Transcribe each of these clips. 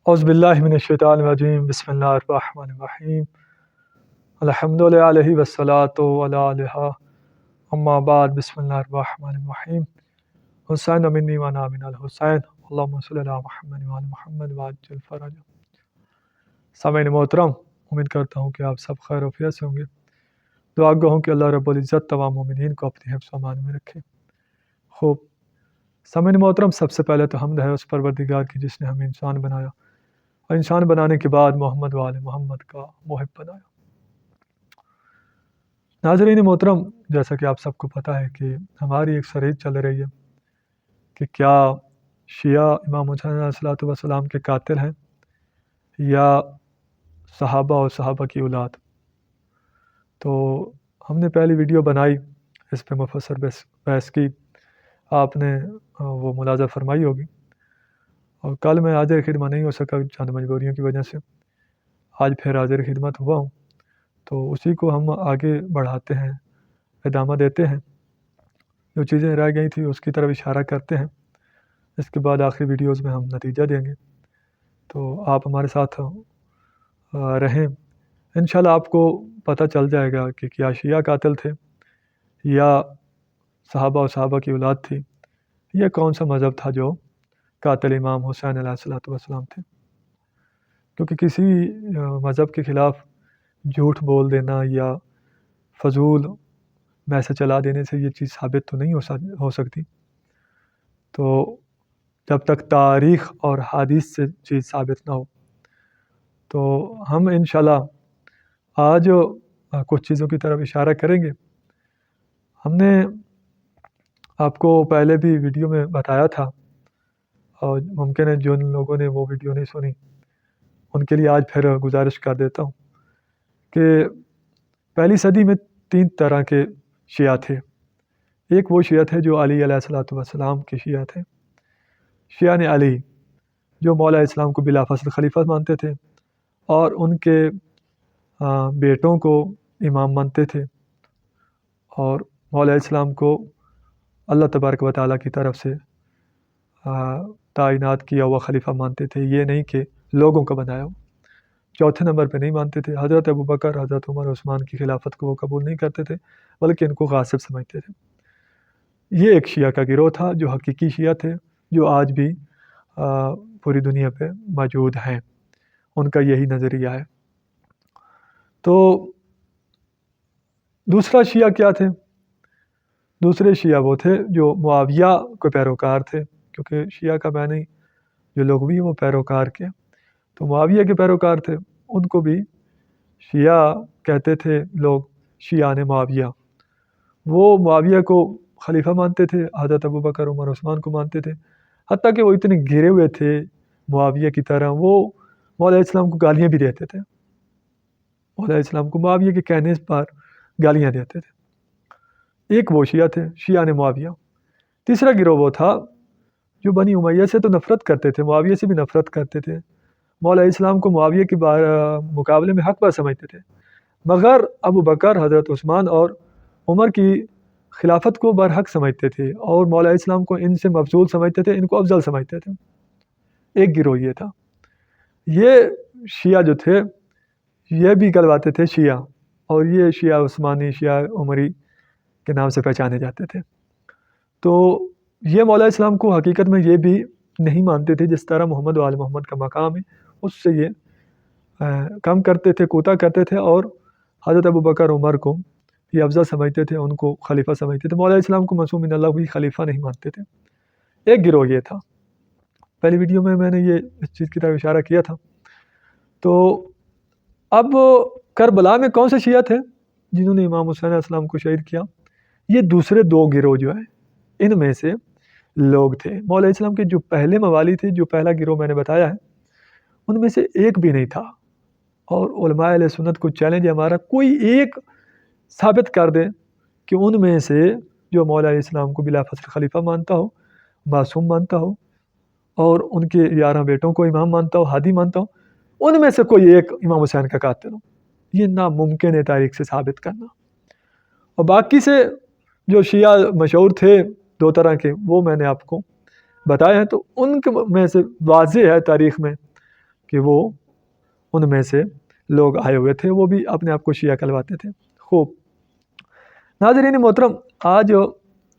اعوذ باللہ من الشیطان الرجیم، بسم اللہ الرحمن الرحیم، الحمد للہ والصلاۃ علی علیہ، اما بعد، بسم اللہ الرحمن الرحیم۔ حسین منی وانا من الحسین، اللہم صلی علی محمد وعلی محمد وعجل فرج۔ سامعین محترم، امید کرتا ہوں کہ آپ سب خیر و عافیت سے ہوں گے۔ دعا گو ہوں کہ اللہ رب العزت تمام مومنین کو اپنی حفظ و امان میں رکھے۔ خوب، سامعین محترم، سب سے پہلے تو حمد ہے اس پروردگار کی جس نے ہمیں انسان بنایا اور انسان بنانے کے بعد محمد و آل محمد کا محب بنایا۔ ناظرین محترم، جیسا کہ آپ سب کو پتہ ہے کہ ہماری ایک سرحد چل رہی ہے کہ کیا شیعہ امام حسین علیہ السلام کے قاتل ہیں یا صحابہ اور صحابہ کی اولاد۔ تو ہم نے پہلی ویڈیو بنائی، اس پہ مفصل بحث کی، آپ نے وہ ملاحظہ فرمائی ہوگی، اور کل میں حاضر خدمت نہیں ہو سکا چند مجبوریوں کی وجہ سے، آج پھر حاضر خدمت ہوا ہوں، تو اسی کو ہم آگے بڑھاتے ہیں، ادامہ دیتے ہیں، جو چیزیں رہ گئی تھیں اس کی طرف اشارہ کرتے ہیں، اس کے بعد آخری ویڈیوز میں ہم نتیجہ دیں گے۔ تو آپ ہمارے ساتھ رہیں، انشاءاللہ آپ کو پتہ چل جائے گا کہ کیا شیعہ قاتل تھے یا صحابہ و صحابہ کی اولاد تھی، یا کون سا مذہب تھا جو قاتل امام حسین علیہ السلام تھے۔ کیونکہ کسی مذہب کے خلاف جھوٹ بول دینا یا فضول میسج چلا دینے سے یہ چیز ثابت تو نہیں ہو سکتی، تو جب تک تاریخ اور حدیث سے چیز ثابت نہ ہو، تو ہم انشاءاللہ آج کچھ چیزوں کی طرف اشارہ کریں گے۔ ہم نے آپ کو پہلے بھی ویڈیو میں بتایا تھا، اور ممکن ہے جن لوگوں نے وہ ویڈیو نہیں سنی ان کے لیے آج پھر گزارش کر دیتا ہوں کہ پہلی صدی میں 3 طرح کے شیعہ تھے۔ ایک وہ شیعہ تھے جو علی علیہ السلام کے شیعہ تھے، شیعہ نے علی، جو مولا اسلام کو بلا فصل خلیفہ مانتے تھے اور ان کے بیٹوں کو امام مانتے تھے، اور مولا اسلام کو اللہ تبارک و تعالیٰ کی طرف سے تعینات کیا ہوا خلیفہ مانتے تھے، یہ نہیں کہ لوگوں کا بنایا ہو۔ چوتھے نمبر پہ نہیں مانتے تھے حضرت ابوبکر، حضرت عمر، عثمان کی خلافت کو وہ قبول نہیں کرتے تھے، بلکہ ان کو غاصب سمجھتے تھے۔ یہ ایک شیعہ کا گروہ تھا جو حقیقی شیعہ تھے، جو آج بھی پوری دنیا پہ موجود ہیں، ان کا یہی نظریہ ہے۔ تو دوسرا شیعہ کیا تھے؟ دوسرے شیعہ وہ تھے جو معاویہ کے پیروکار تھے، کیونکہ شیعہ کا معنی جو لوگ بھی ہیں وہ پیروکار کے، تو معاویہ کے پیروکار تھے، ان کو بھی شیعہ کہتے تھے لوگ، شیعہ معاویہ۔ وہ معاویہ کو خلیفہ مانتے تھے، حضرت ابوبکر، عمر، عثمان کو مانتے تھے، حتیٰ کہ وہ اتنے گھرے ہوئے تھے معاویہ کی طرح، وہ مولا اسلام کو گالیاں بھی دیتے تھے، مولا اسلام کو معاویہ کے کہنے پر گالیاں دیتے تھے۔ ایک وہ شیعہ تھے، شیعہ معاویہ۔ تیسرا گروہ وہ تھا جو بنی امیہ سے تو نفرت کرتے تھے، معاویہ سے بھی نفرت کرتے تھے، مولا اسلام کو معاویہ کے مقابلے میں حق پر سمجھتے تھے، مگر ابو بکر، حضرت عثمان اور عمر کی خلافت کو برحق سمجھتے تھے، اور مولا اسلام کو ان سے مفضول سمجھتے تھے، ان کو افضل سمجھتے تھے۔ ایک گروہ یہ تھا۔ یہ شیعہ جو تھے یہ بھی کہلواتے تھے شیعہ، اور یہ شیعہ عثمانی، شیعہ عمری کے نام سے پہچانے جاتے تھے۔ تو یہ مولا اسلام کو حقیقت میں یہ بھی نہیں مانتے تھے، جس طرح محمد و آل محمد کا مقام ہے اس سے یہ کم کرتے تھے، کوتا کرتے تھے، اور حضرت ابوبکر، عمر کو یہ افضل سمجھتے تھے، ان کو خلیفہ سمجھتے تھے، مولا اسلام کو معصوم من اللہ بھی خلیفہ نہیں مانتے تھے۔ ایک گروہ یہ تھا، پہلی ویڈیو میں نے یہ اس چیز کی طرف اشارہ کیا تھا۔ تو اب کربلا میں کون سے شیعہ تھے جنہوں نے امام حسین علیہ السلام کو شہید کیا؟ یہ دوسرے 2 گروہ جو ہیں ان میں سے لوگ تھے۔ مولا اسلام کے جو پہلے موالی تھے، جو پہلا گروہ میں نے بتایا ہے، ان میں سے ایک بھی نہیں تھا، اور علماء اہل سنت کو چیلنج ہے ہمارا، کوئی ایک ثابت کر دے کہ ان میں سے جو مولا اسلام کو بلا فصل خلیفہ مانتا ہو، معصوم مانتا ہو، اور ان کے 11 بیٹوں کو امام مانتا ہو، ہادی مانتا ہو، ان میں سے کوئی ایک امام حسین کا قاتل ہو۔ یہ ناممکن ہے تاریخ سے ثابت کرنا۔ اور باقی سے جو شیعہ مشہور تھے 2 طرح کے، وہ میں نے آپ کو بتایا ہیں، تو ان کے میں سے واضح ہے تاریخ میں کہ وہ ان میں سے لوگ آئے ہوئے تھے، وہ بھی اپنے آپ کو شیعہ کہلواتے تھے۔ خوب ناظرین محترم، آج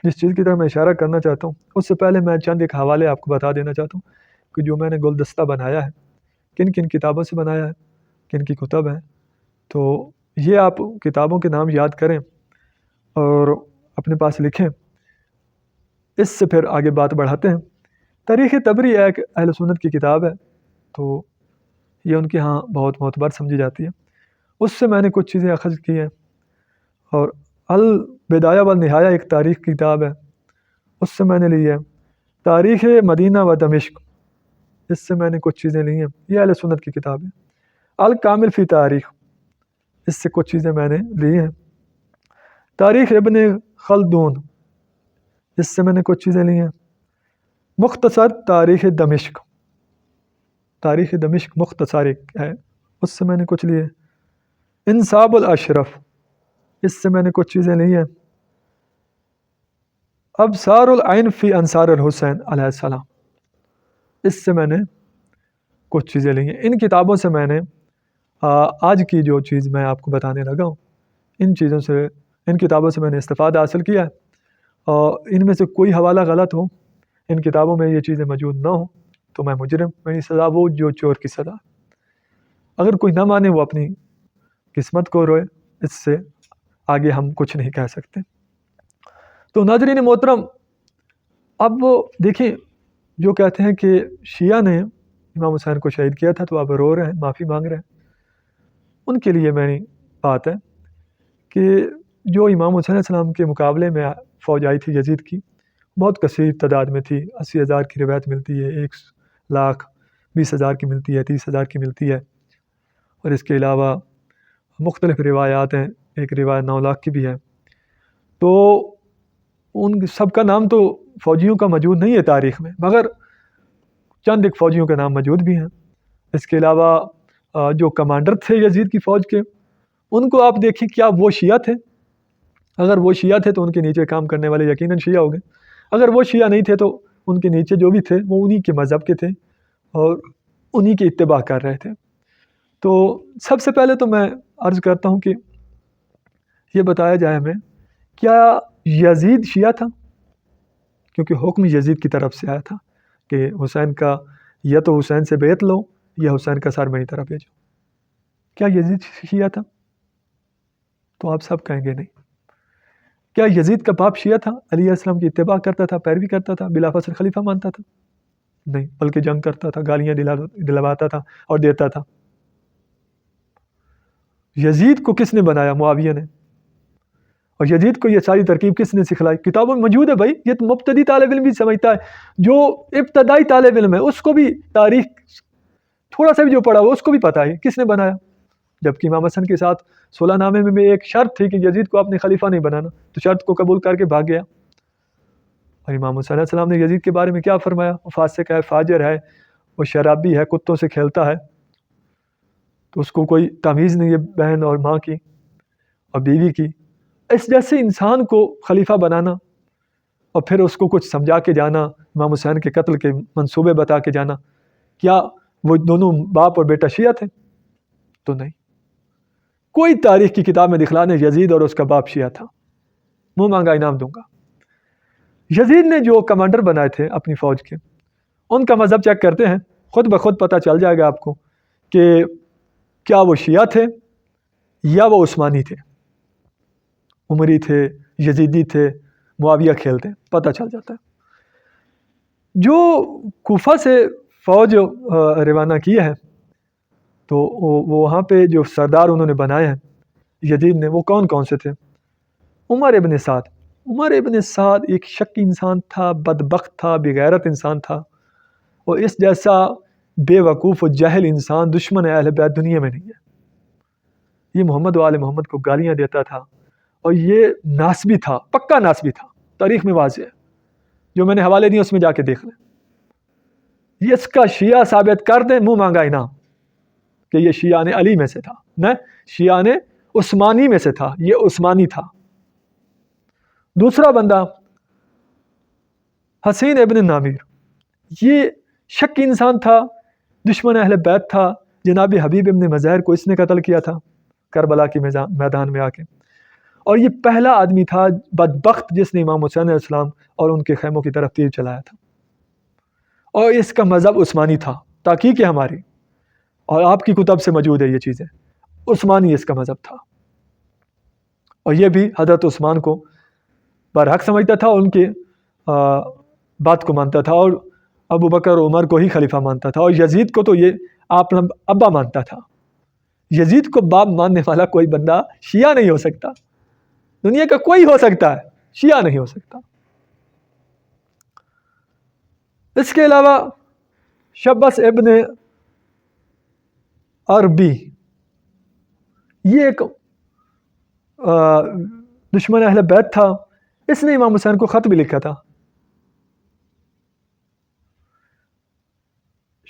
جس چیز کی طرف میں اشارہ کرنا چاہتا ہوں، اس سے پہلے میں چند ایک حوالے آپ کو بتا دینا چاہتا ہوں کہ جو میں نے گلدستہ بنایا ہے، کن کن کتابوں سے بنایا ہے، کن کی کتب ہیں، تو یہ آپ کتابوں کے نام یاد کریں اور اپنے پاس لکھیں، اس سے پھر آگے بات بڑھاتے ہیں۔ تاریخ طبری ایک اہل سنت کی کتاب ہے، تو یہ ان کے ہاں بہت معتبر سمجھی جاتی ہے۔ اس سے میں نے کچھ چیزیں اخذ کی ہیں، اور البدایہ والنہایہ ایک تاریخ کی کتاب ہے، اس سے میں نے لی ہے۔ تاریخ مدینہ و دمشق، اس سے میں نے کچھ چیزیں لی ہیں، یہ اہل سنت کی کتاب ہے۔ الکامل فی تاریخ، اس سے کچھ چیزیں میں نے لی ہیں۔ تاریخ ابن خلدون، اس سے میں نے کچھ چیزیں لی ہیں۔ مختصر تاریخ دمشق، تاریخ دمشق مختصر ایک ہے، اس سے میں نے کچھ لیے۔ انصاب الاشرف، اس سے میں نے کچھ چیزیں لی ہیں۔ ابصار العین فی انصار الحسین علیہ السلام، اس سے میں نے کچھ چیزیں لی ہیں۔ ان کتابوں سے میں نے آج کی جو چیز میں آپ کو بتانے لگا ہوں، ان چیزوں سے، ان کتابوں سے میں نے استفادہ حاصل کیا ہے، اور ان میں سے کوئی حوالہ غلط ہو، ان کتابوں میں یہ چیزیں موجود نہ ہوں، تو میں مجرم، میری سزا وہ جو چور کی سزا۔ اگر کوئی نہ مانے وہ اپنی قسمت کو روئے، اس سے آگے ہم کچھ نہیں کہہ سکتے۔ تو ناظرین محترم، اب دیکھیں، جو کہتے ہیں کہ شیعہ نے امام حسین کو شہید کیا تھا، تو اب رو رہے ہیں، معافی مانگ رہے ہیں، ان کے لیے میری بات ہے کہ جو امام حسین علیہ السلام کے مقابلے میں فوج آئی تھی یزید کی، بہت کثیر تعداد میں تھی، 80,000 کی روایت ملتی ہے، 1,20,000 کی ملتی ہے، 30,000 کی ملتی ہے، اور اس کے علاوہ مختلف روایات ہیں، ایک روایت 9 لاکھ کی بھی ہے۔ تو ان سب کا نام تو فوجیوں کا موجود نہیں ہے تاریخ میں، مگر چند ایک فوجیوں کے نام موجود بھی ہیں۔ اس کے علاوہ جو کمانڈر تھے یزید کی فوج کے، ان کو آپ دیکھیں، کیا وہ شیعہ تھے؟ اگر وہ شیعہ تھے تو ان کے نیچے کام کرنے والے یقیناً شیعہ ہو گئے، اگر وہ شیعہ نہیں تھے تو ان کے نیچے جو بھی تھے وہ انہی کے مذہب کے تھے اور انہی کی اتباع کر رہے تھے۔ تو سب سے پہلے تو میں عرض کرتا ہوں کہ یہ بتایا جائے ہمیں، کیا یزید شیعہ تھا؟ کیونکہ حکم یزید کی طرف سے آیا تھا کہ حسین کا، یا تو حسین سے بیعت لو یا حسین کا سر میری طرف بھیجو۔ کیا یزید شیعہ تھا؟ تو آپ سب کہیں گے نہیں۔ کیا یزید کا باپ شیعہ تھا؟ علی علیہ السلام کی اتباع کرتا تھا، پیروی کرتا تھا، بلا فصل خلیفہ مانتا تھا؟ نہیں، بلکہ جنگ کرتا تھا، گالیاں دلواتا تھا اور دیتا تھا۔ یزید کو کس نے بنایا؟ معاویہ نے۔ اور یزید کو یہ ساری ترکیب کس نے سکھلائی؟ کتابوں میں موجود ہے بھائی، یہ تو مبتدی طالب علم بھی سمجھتا ہے، جو ابتدائی طالب علم ہے اس کو بھی تاریخ تھوڑا سا بھی جو پڑھا ہوا اس کو بھی پتہ ہے کس نے بنایا۔ جبکہ امام حسن کے ساتھ صلح نامے میں بھی ایک شرط تھی کہ یزید کو اپنے خلیفہ نہیں بنانا، تو شرط کو قبول کر کے بھاگ گیا۔ اور امام حسین علیہ السلام نے یزید کے بارے میں کیا فرمایا؟ وہ فاسق ہے، فاجر ہے، وہ شرابی ہے، کتوں سے کھیلتا ہے، تو اس کو کوئی تمیز نہیں ہے بہن اور ماں کی اور بیوی کی۔ اس جیسے انسان کو خلیفہ بنانا اور پھر اس کو کچھ سمجھا کے جانا، امام حسین کے قتل کے منصوبے بتا کے جانا، کیا وہ دونوں باپ اور بیٹا شیعہ تھے؟ تو نہیں، کوئی تاریخ کی کتاب میں دکھلانے یزید اور اس کا باپ شیعہ تھا، منہ مانگا انعام دوں گا۔ یزید نے جو کمانڈر بنائے تھے اپنی فوج کے، ان کا مذہب چیک کرتے ہیں، خود بخود پتہ چل جائے گا آپ کو کہ کیا وہ شیعہ تھے یا وہ عثمانی تھے، عمری تھے، یزیدی تھے، معاویہ کھیلتے، پتہ چل جاتا ہے۔ جو کوفہ سے فوج روانہ کی ہے، تو وہ وہاں پہ جو سردار انہوں نے بنائے ہیں یزید نے، وہ کون کون سے تھے؟ عمر ابن سعد۔ عمر ابن سعد ایک شکی انسان تھا، بدبخت تھا، بغیرت انسان تھا، اور اس جیسا بے وقوف و جاہل انسان دشمن اہل بیت دنیا میں نہیں ہے۔ یہ محمد و آل محمد کو گالیاں دیتا تھا، اور یہ ناسبی تھا، پکا ناسبی تھا، تاریخ میں واضح ہے، جو میں نے حوالے دیے اس میں جا کے دیکھ لیں۔ یہ اس کا شیعہ ثابت کر دیں، منہ مانگا انعام، کہ یہ شیعہ نے علی میں سے تھا، نہ شیعہ نے عثمانی میں سے تھا، یہ عثمانی تھا۔ دوسرا بندہ حسین ابن نامیر، یہ شکی انسان تھا، دشمن اہل بیت تھا، جناب حبیب ابن مظاہر کو اس نے قتل کیا تھا کربلا کے میدان میں آ کے، اور یہ پہلا آدمی تھا بدبخت جس نے امام حسین علیہ السلام اور ان کے خیموں کی طرف تیر چلایا تھا، اور اس کا مذہب عثمانی تھا، تحقیق ہے ہماری اور آپ کی کتب سے موجود ہے یہ چیزیں، عثمانی اس کا مذہب تھا، اور یہ بھی حضرت عثمان کو برحق سمجھتا تھا، ان کے بات کو مانتا تھا، اور ابو بکر اور عمر کو ہی خلیفہ مانتا تھا، اور یزید کو تو یہ آپ ابا مانتا تھا۔ یزید کو باپ ماننے والا کوئی بندہ شیعہ نہیں ہو سکتا، دنیا کا کوئی ہو سکتا ہے، شیعہ نہیں ہو سکتا۔ اس کے علاوہ شبس ابن عربی، یہ ایک دشمن اہل بیت تھا، اس نے امام حسین کو خط بھی لکھا تھا۔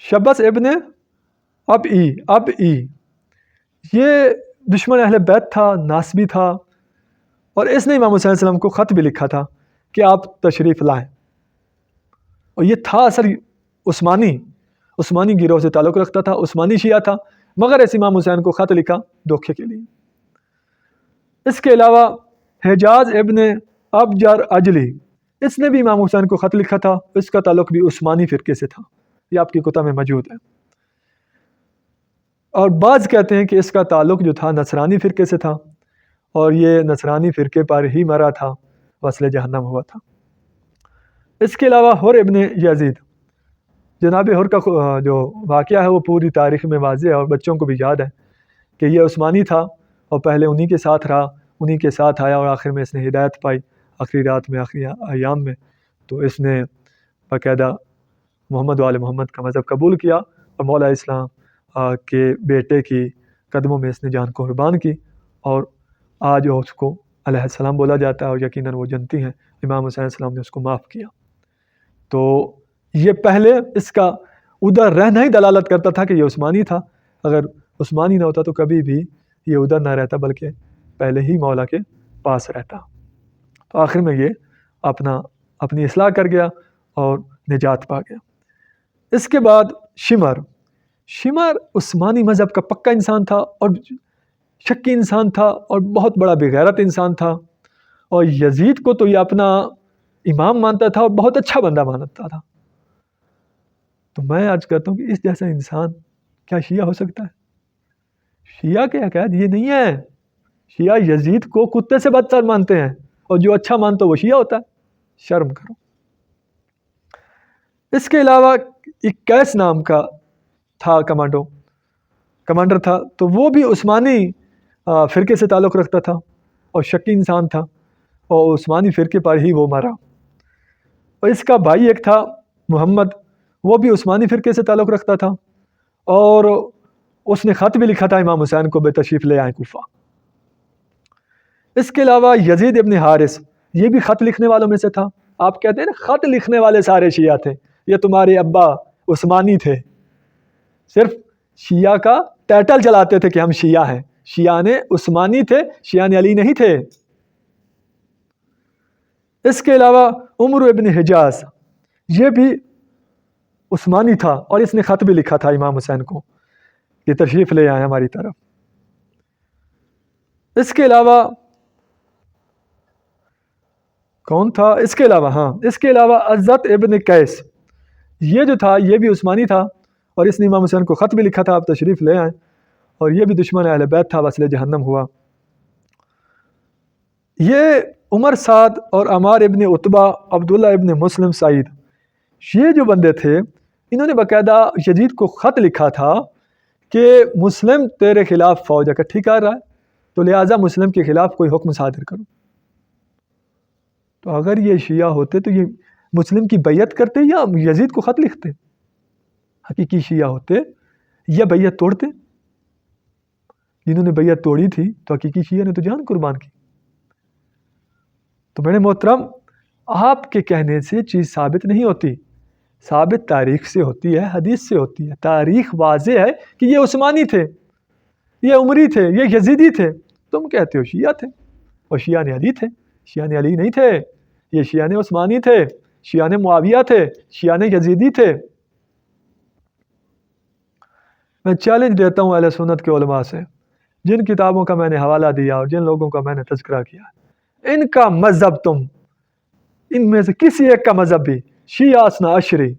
شبس ابن ابئی یہ دشمن اہل بیت تھا، ناسبی تھا، اور اس نے امام حسین علیہ السلام کو خط بھی لکھا تھا کہ آپ تشریف لائیں، اور یہ تھا اثر عثمانی گروہ سے تعلق رکھتا تھا، عثمانی شیعہ تھا، مگر اس امام حسین کو خط لکھا دھوکے کے لیے۔ اس کے علاوہ حجاز ابن ابجر اجلی، اس نے بھی امام حسین کو خط لکھا تھا، اس کا تعلق بھی عثمانی فرقے سے تھا، یہ آپ کی کتب میں موجود ہے، اور بعض کہتے ہیں کہ اس کا تعلق جو تھا نصرانی فرقے سے تھا، اور یہ نصرانی فرقے پر ہی مرا تھا، وصل جہنم ہوا تھا۔ اس کے علاوہ حر ابن یزید، جناب حر کا جو واقعہ ہے وہ پوری تاریخ میں واضح ہے اور بچوں کو بھی یاد ہے کہ یہ عثمانی تھا، اور پہلے انہی کے ساتھ رہا، انہی کے ساتھ آیا، اور آخر میں اس نے ہدایت پائی، آخری رات میں، آخری ایام میں، تو اس نے باقاعدہ محمد و آل محمد کا مذہب قبول کیا، اور مولا اسلام کے بیٹے کی قدموں میں اس نے جان قربان کی، اور آج اس کو علیہ السلام بولا جاتا ہے، اور یقیناً وہ جنتی ہیں، امام حسین علیہ السلام نے اس کو معاف کیا۔ تو یہ پہلے اس کا ادھر رہنا ہی دلالت کرتا تھا کہ یہ عثمانی تھا، اگر عثمانی نہ ہوتا تو کبھی بھی یہ ادھر نہ رہتا، بلکہ پہلے ہی مولا کے پاس رہتا۔ تو آخر میں یہ اپنی اصلاح کر گیا اور نجات پا گیا۔ اس کے بعد شمر عثمانی مذہب کا پکا انسان تھا، اور شکی انسان تھا، اور بہت بڑا بغیرت انسان تھا، اور یزید کو تو یہ اپنا امام مانتا تھا، اور بہت اچھا بندہ مانتا تھا۔ تو میں آج کہتا ہوں کہ اس جیسا انسان کیا شیعہ ہو سکتا ہے؟ شیعہ کے عقائد یہ نہیں ہے، شیعہ یزید کو کتے سے بدتر مانتے ہیں، اور جو اچھا مانتا وہ شیعہ ہوتا ہے، شرم کرو۔ اس کے علاوہ ایک کیس نام کا تھا کمانڈر تھا، تو وہ بھی عثمانی فرقے سے تعلق رکھتا تھا، اور شکی انسان تھا، اور عثمانی فرقے پر ہی وہ مرا۔ اور اس کا بھائی ایک تھا محمد، وہ بھی عثمانی فرقے سے تعلق رکھتا تھا، اور اس نے خط بھی لکھا تھا امام حسین کو بے تشریف لے آئیں کوفہ۔ اس کے علاوہ یزید ابن حارث، یہ بھی خط لکھنے والوں میں سے تھا۔ آپ کہتے ہیں نا خط لکھنے والے سارے شیعہ تھے، یہ تمہارے ابا عثمانی تھے، صرف شیعہ کا ٹائٹل چلاتے تھے کہ ہم شیعہ ہیں، شیعہ نے عثمانی تھے، شیعہ نے علی نہیں تھے۔ اس کے علاوہ عمر ابن حجاز، یہ بھی عثمانی تھا، اور اس نے خط بھی لکھا تھا امام حسین کو کہ تشریف لے آئیں ہماری طرف۔ اس کے علاوہ کون تھا؟ اس کے علاوہ عزت ابن قیس، یہ جو تھا یہ بھی عثمانی تھا، اور اس نے امام حسین کو خط بھی لکھا تھا آپ تشریف لے آئیں، اور یہ بھی دشمن اہل بیت تھا، وصل جہنم ہوا۔ یہ عمر سعد اور عمار ابن عتبہ، عبداللہ ابن مسلم سعید، یہ جو بندے تھے انہوں نے باقاعدہ یزید کو خط لکھا تھا کہ مسلم تیرے خلاف فوج اکٹھی کر رہا ہے، تو لہٰذا مسلم کے خلاف کوئی حکم صادر کرو۔ تو اگر یہ شیعہ ہوتے تو یہ مسلم کی بیعت کرتے یا یزید کو خط لکھتے؟ حقیقی شیعہ ہوتے یا بیعت توڑتے؟ جنہوں نے بیعت توڑی تھی تو حقیقی شیعہ نے تو جان قربان کی۔ تو میرے محترم، آپ کے کہنے سے چیز ثابت نہیں ہوتی، ثابت تاریخ سے ہوتی ہے، حدیث سے ہوتی ہے۔ تاریخ واضح ہے کہ یہ عثمانی تھے، یہ عمری تھے، یہ یزیدی تھے، تم کہتے ہو شیعہ تھے، اور شیعہ نے علی تھے، شیعہ نے علی نہیں تھے، یہ شیعہ نے عثمانی تھے، شیعہ نے معاویہ تھے، شیعہ نے یزیدی تھے۔ میں چیلنج دیتا ہوں اہل سنت کے علماء سے، جن کتابوں کا میں نے حوالہ دیا اور جن لوگوں کا میں نے تذکرہ کیا، ان کا مذہب تم ان میں سے کسی ایک کا مذہب بھی شیعہ اثنا عشری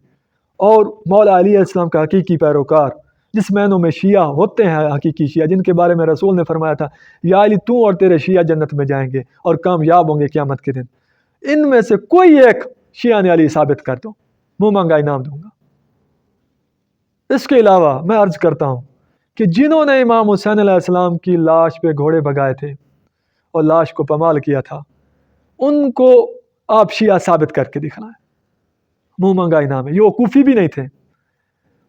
اور مولا علی علیہ السلام کا حقیقی پیروکار، جس معنوں میں شیعہ ہوتے ہیں حقیقی شیعہ، جن کے بارے میں رسول نے فرمایا تھا یا علی تو اور تیرے شیعہ جنت میں جائیں گے اور کامیاب ہوں گے قیامت کے دن، ان میں سے کوئی ایک شیعہ نے علی ثابت کر دو، منہ مانگا انعام دوں گا۔ اس کے علاوہ میں عرض کرتا ہوں کہ جنہوں نے امام حسین علیہ السلام کی لاش پہ گھوڑے بھگائے تھے اور لاش کو پامال کیا تھا، ان کو آپ شیعہ ثابت کر کے دکھلائیں، منہ مانگا انعام ہے۔ یہ وہ کوفی بھی نہیں تھے،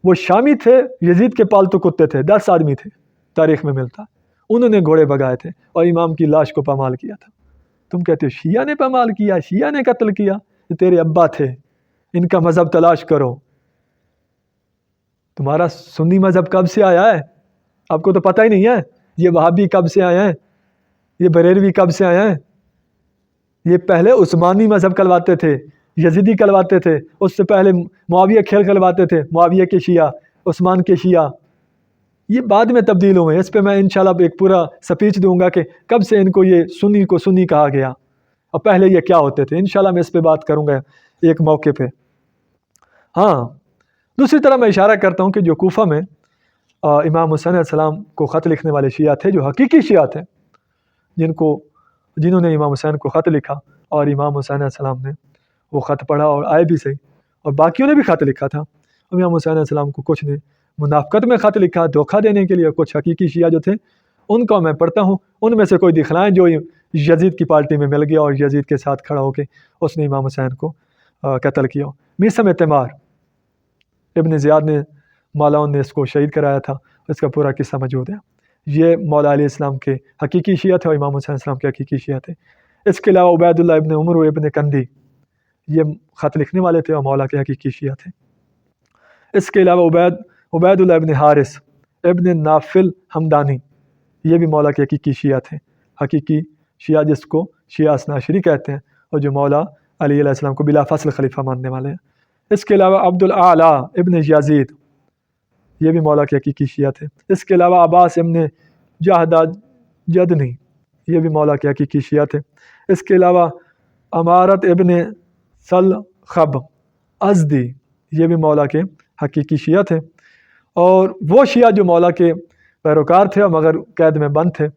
وہ شامی تھے، یزید کے پالتو کتے تھے، 10 آدمی تھے، تاریخ میں ملتا، انہوں نے گھوڑے بھگائے تھے اور امام کی لاش کو پامال کیا تھا۔ تم کہتے ہو شیعہ نے پامال کیا، شیعہ نے قتل کیا، یہ تیرے ابا تھے، ان کا مذہب تلاش کرو۔ تمہارا سنی مذہب کب سے آیا ہے؟ آپ کو تو پتہ ہی نہیں ہے۔ یہ وہابی کب سے آئے ہیں؟ یہ بریلوی کب سے آئے ہیں؟ یہ پہلے عثمانی مذہب کلواتے تھے، یزیدی کلواتے تھے، اس سے پہلے معاویہ کھیل کلواتے تھے، معاویہ کے شیعہ، عثمان کے شیعہ، یہ بعد میں تبدیل ہوئے ہیں۔ اس پہ میں انشاءاللہ ایک پورا سپیچ دوں گا کہ کب سے ان کو یہ سنی کو سنی کہا گیا اور پہلے یہ کیا ہوتے تھے۔ انشاءاللہ میں اس پہ بات کروں گا ایک موقع پہ۔ ہاں، دوسری طرح میں اشارہ کرتا ہوں کہ جو کوفہ میں امام حسین علیہ السلام کو خط لکھنے والے شیعہ تھے، جو حقیقی شیعہ تھے، جنہوں نے امام حسین کو خط لکھا اور امام حسین علیہ السلام نے وہ خط پڑھا اور آئے بھی صحیح، اور باقیوں نے بھی خط لکھا تھا۔ امام حسین علیہ السلام کو کچھ نے منافقت میں خط لکھا دھوکہ دینے کے لیے، کچھ حقیقی شیعہ جو تھے ان کو میں پڑھتا ہوں، ان میں سے کوئی دکھلائیں جو یزید کی پارٹی میں مل گیا اور یزید کے ساتھ کھڑا ہو کے اس نے امام حسین کو قتل کیا۔ میثم تیمار ابن زیاد نے مولاؤں نے اس کو شہید کرایا تھا، اس کا پورا قصہ موجود ہے۔ یہ مولا علیہ السلام کے حقیقی شیعہ تھے اور امام حسین السلام کے حقیقی شیعہ تھے۔ اس کے علاوہ عبید اللہ ابن عمر ابن کندی، یہ خط لکھنے والے تھے اور مولا کے حقیقی شیعہ تھے۔ اس کے علاوہ عبید اللہ ابن حارث ابن نافل حمدانی، یہ بھی مولا کے حقیقی شیعہ تھے، حقیقی شیعہ جس کو شیعہ اثنا عشری کہتے ہیں اور جو مولا علی علیہ السلام کو بلا فصل خلیفہ ماننے والے ہیں۔ اس کے علاوہ عبد الاعلیٰ ابن یزید، یہ بھی مولا کے حقیقی شیعہ تھے۔ اس کے علاوہ عباس ابن جہدہ جدنی، یہ بھی مولا کے حقیقی شیعہ تھے۔ اس کے علاوہ امارت ابن سلخب ازدی، یہ بھی مولا کے حقیقی شیعہ تھے۔ اور وہ شیعہ جو مولا کے پیروکار تھے مگر قید میں بند تھے،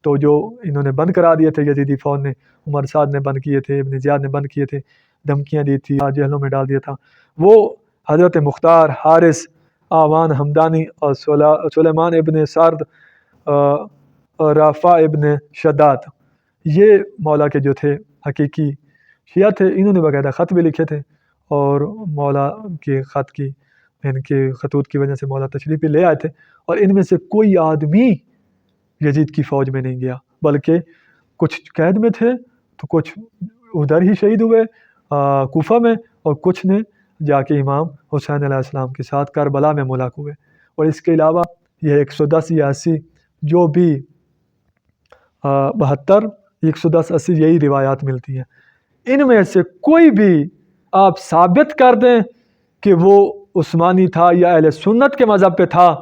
تو جو انہوں نے بند کرا دیے تھے یزیدی فوج نے، عمر سعد نے بند کیے تھے، ابن زیاد نے بند کیے تھے، دھمکیاں دی تھی، جیلوں میں ڈال دیا تھا، وہ حضرت مختار، حارث، آوان حمدانی اور سلیمان ابن سرد، رافع ابن شداد، یہ مولا کے جو تھے حقیقی شیعہ تھے۔ انہوں نے باقاعدہ خط بھی لکھے تھے اور مولا کے خط کی ان کے خطوط کی وجہ سے مولا تشریف بھی لے آئے تھے، اور ان میں سے کوئی آدمی یزید کی فوج میں نہیں گیا، بلکہ کچھ قید میں تھے تو کچھ ادھر ہی شہید ہوئے کوفہ میں، اور کچھ نے جا کے امام حسین علیہ السلام کے ساتھ کربلا میں ملاق ہوئے۔ اور اس کے علاوہ یہ 110 یا 80 جو بھی 72 110 80 یہی روایات ملتی ہیں، ان میں سے کوئی بھی آپ ثابت کر دیں کہ وہ عثمانی تھا یا اہل سنت کے مذہب پہ تھا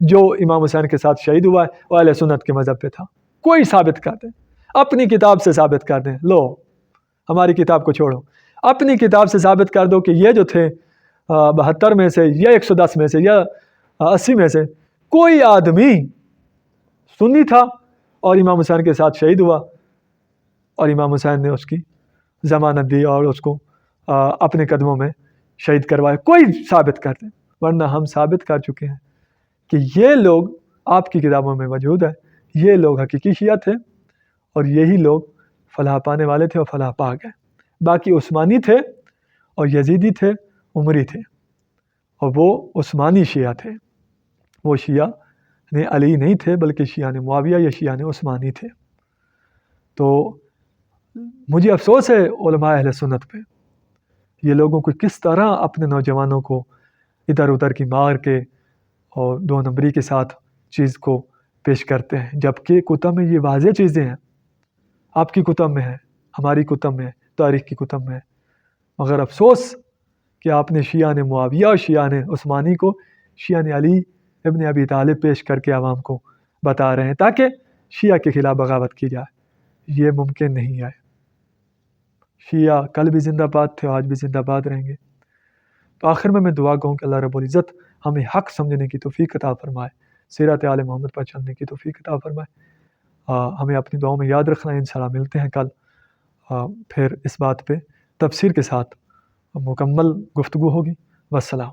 جو امام حسین کے ساتھ شہید ہوا ہے، وہ اہل سنت کے مذہب پہ تھا، کوئی ثابت کر دیں، اپنی کتاب سے ثابت کر دیں، لو ہماری کتاب کو چھوڑو، اپنی کتاب سے ثابت کر دو کہ یہ جو تھے 72 میں سے یا 110 میں سے یا 80 میں سے کوئی آدمی سنی تھا اور امام حسین کے ساتھ شہید ہوا اور امام حسین نے اس کی ضمانت دی اور اس کو اپنے قدموں میں شہید کروایا، کوئی ثابت کر دیں، ورنہ ہم ثابت کر چکے ہیں کہ یہ لوگ آپ کی کتابوں میں موجود ہے، یہ لوگ حقیقی شیعہ تھے اور یہی لوگ فلاح پانے والے تھے اور فلاح پا گئے۔ باقی عثمانی تھے اور یزیدی تھے، عمری تھے، اور وہ عثمانی شیعہ تھے، وہ شیعہ نے علی نہیں تھے بلکہ شیعہ نے معاویہ یا شیعہ نے عثمانی تھے۔ تو مجھے افسوس ہے علماء اہل سنت پہ، یہ لوگوں کو کس طرح اپنے نوجوانوں کو ادھر ادھر کی مار کے اور 2 نمبری کے ساتھ چیز کو پیش کرتے ہیں، جبکہ کتب میں یہ واضح چیزیں ہیں، آپ کی کتب میں ہے، ہماری کتب میں ہے، تاریخ کی کتب میں ہے، مگر افسوس کہ آپ نے شیعہ نے معاویہ اور شیعہ نے عثمانی کو، شیعہ نے علی ابن ابی طالب پیش کر کے عوام کو بتا رہے ہیں تاکہ شیعہ کے خلاف بغاوت کی جائے. یہ ممکن نہیں ہے. شیعہ کل بھی زندہ باد تھے، آج بھی زندہ باد رہیں گے. تو آخر میں دعا کہوں کہ اللہ رب العزت ہمیں حق سمجھنے کی توفیق عطا فرمائے، سیرت آل محمد پر چلنے کی توفیق عطا فرمائے. ہمیں اپنی دعاؤں میں یاد رکھنا ہے. انشاءاللہ ملتے ہیں کل پھر اس بات پہ تفسیر کے ساتھ مکمل گفتگو ہوگی. والسلام.